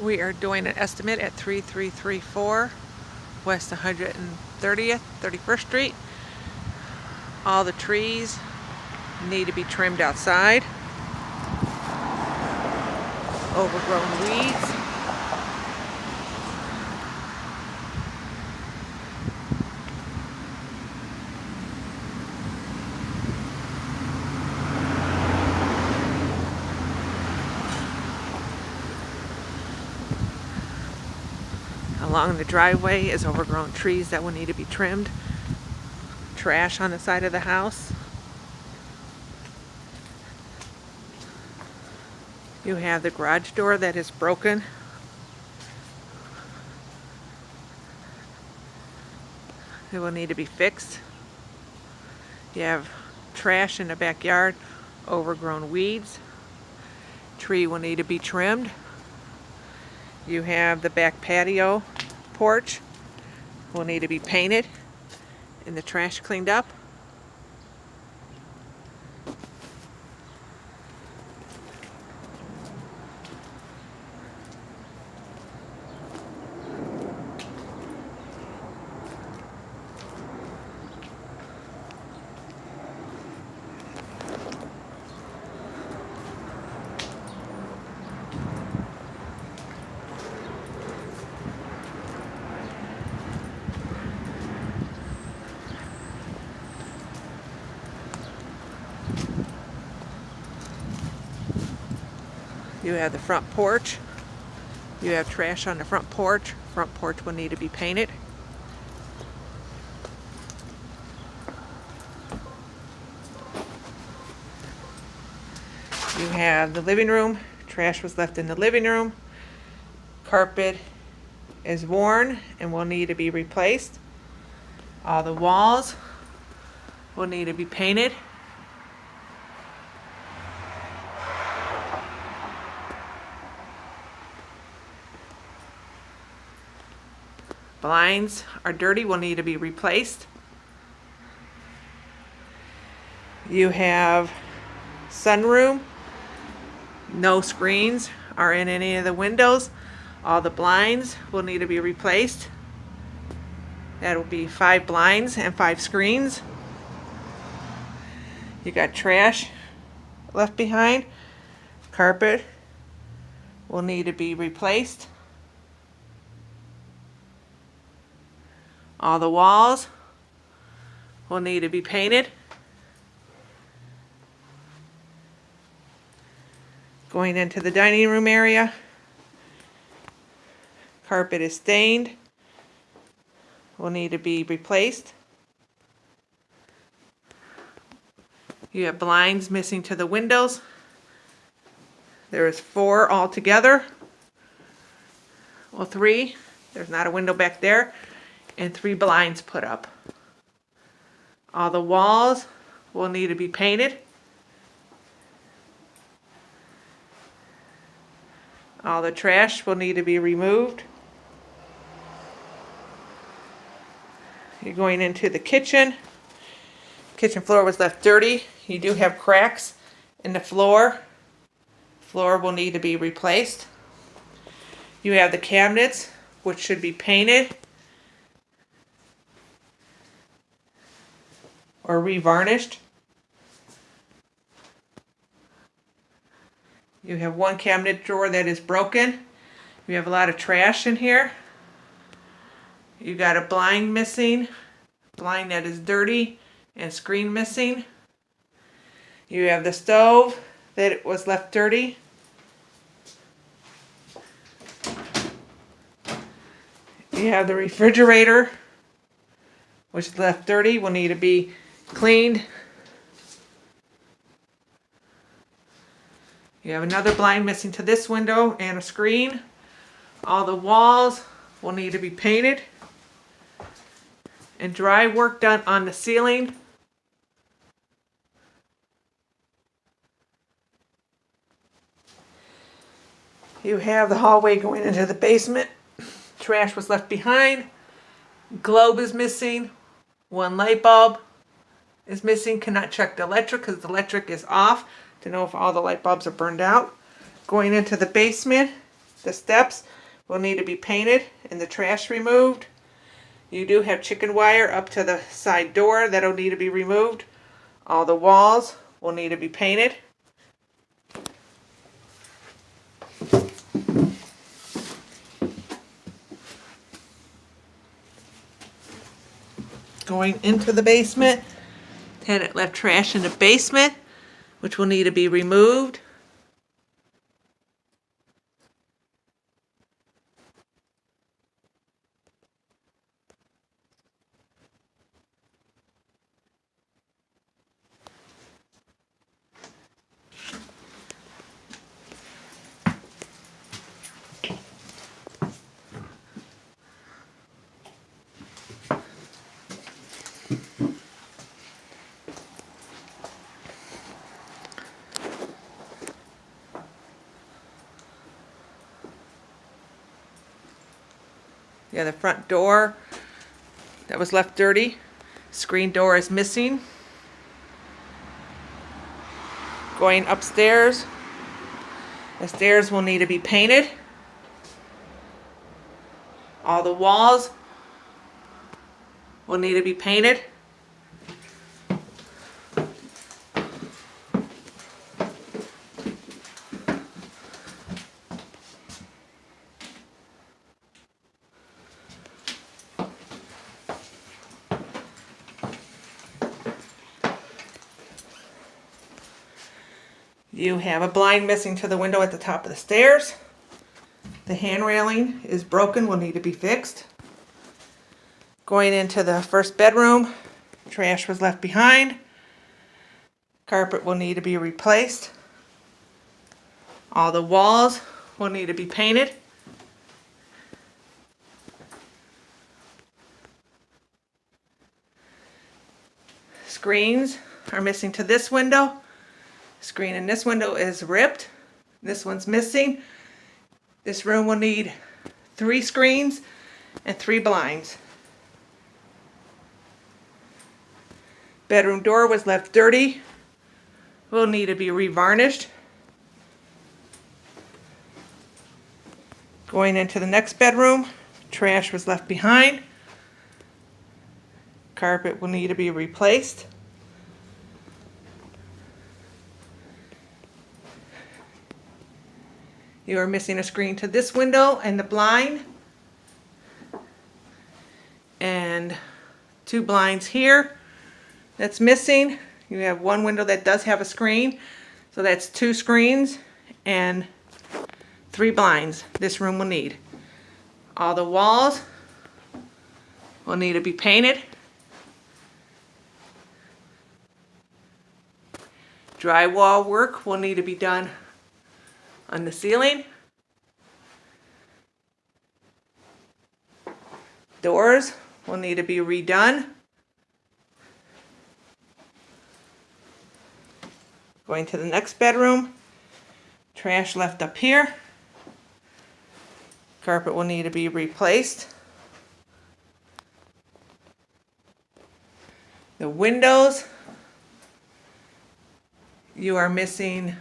We are doing an estimate at 3334 West 130th, 31st Street. All the trees need to be trimmed outside. Overgrown weeds. Along the driveway is overgrown trees that will need to be trimmed. Trash on the side of the house. You have the garage door that is broken. It will need to be fixed. You have trash in the backyard, overgrown weeds. Tree will need to be trimmed. You have the back patio porch will need to be painted and the trash cleaned up. You have the front porch. You have trash on the front porch. Front porch will need to be painted. You have the living room. Trash was left in the living room. Carpet is worn and will need to be replaced. All the walls will need to be painted. Blinds are dirty, will need to be replaced. You have sunroom. No screens are in any of the windows. All the blinds will need to be replaced. That will be 5 blinds and 5 screens. You got trash left behind. Carpet will need to be replaced. All the walls will need to be painted. Going into the dining room area, carpet is stained, will need to be replaced. You have blinds missing to the windows. There is 4 altogether. Well, 3. There's not a window back there. And 3 blinds put up. All the walls will need to be painted. All the trash will need to be removed. You're going into the kitchen. Kitchen floor was left dirty. You do have cracks in the floor. Floor will need to be replaced. You have the cabinets, which should be painted or revarnished. You have 1 cabinet drawer that is broken. You have a lot of trash in here. You got a blind missing, blind that is dirty, and screen missing. You have the stove that was left dirty. You have the refrigerator, which is left dirty, will need to be cleaned. You have another blind missing to this window and a screen. All the walls will need to be painted. And dry work done on the ceiling. You have the hallway going into the basement. Trash was left behind. Globe is missing. 1 light bulb is missing. Cannot check the electric because the electric is off to know if all the light bulbs are burned out. Going into the basement, The steps will need to be painted and the trash removed. You do have chicken wire up to the side door that'll need to be removed. All the walls will need to be painted. Going into the basement, tenant left trash in the basement, which will need to be removed. Yeah, the front door that was left dirty. Screen door is missing. Going upstairs, the stairs will need to be painted. All the walls will need to be painted. You have a blind missing to the window at the top of the stairs. The hand railing is broken, will need to be fixed. Going into the first bedroom, trash was left behind. Carpet will need to be replaced. All the walls will need to be painted. Screens are missing to this window. Screen in this window is ripped. This one's missing. This room will need 3 screens and 3 blinds. Bedroom door was left dirty. Will need to be revarnished. Going into the next bedroom, trash was left behind. Carpet will need to be replaced. You are missing a screen to this window and the blind. And 2 blinds here. That's missing. You have 1 window that does have a screen. So that's 2 screens and 3 blinds this room will need. All the walls will need to be painted. Drywall work will need to be done on the ceiling. Doors will need to be redone. Going to the next bedroom, trash left up here. Carpet will need to be replaced. The windows, you are missing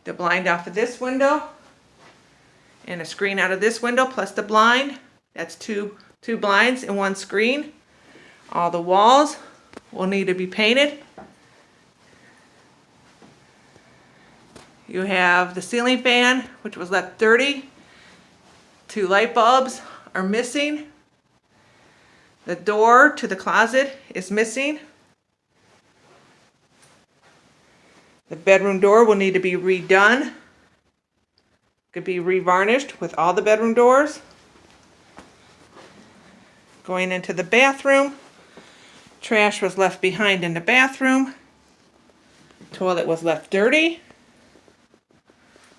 the blind off of this window and a screen out of this window plus the blind. That's two blinds and 1 screen. All the walls will need to be painted. You have the ceiling fan, which was left dirty. 2 light bulbs are missing. The door to the closet is missing. The bedroom door will need to be redone. Could be revarnished with all the bedroom doors. Going into the bathroom, trash was left behind in the bathroom. Toilet was left dirty,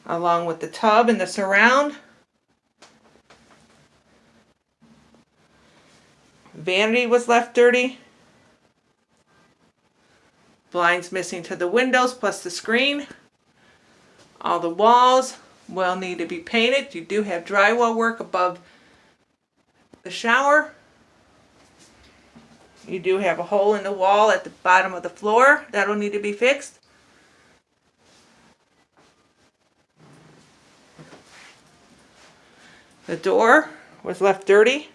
along with the tub and the surround. Vanity was left dirty. Blinds missing to the windows plus the screen. All the walls will need to be painted. You do have drywall work above the shower. You do have a hole in the wall at the bottom of the floor. That will need to be fixed. The door was left dirty.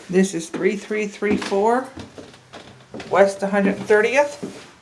This is 3334 West 130th.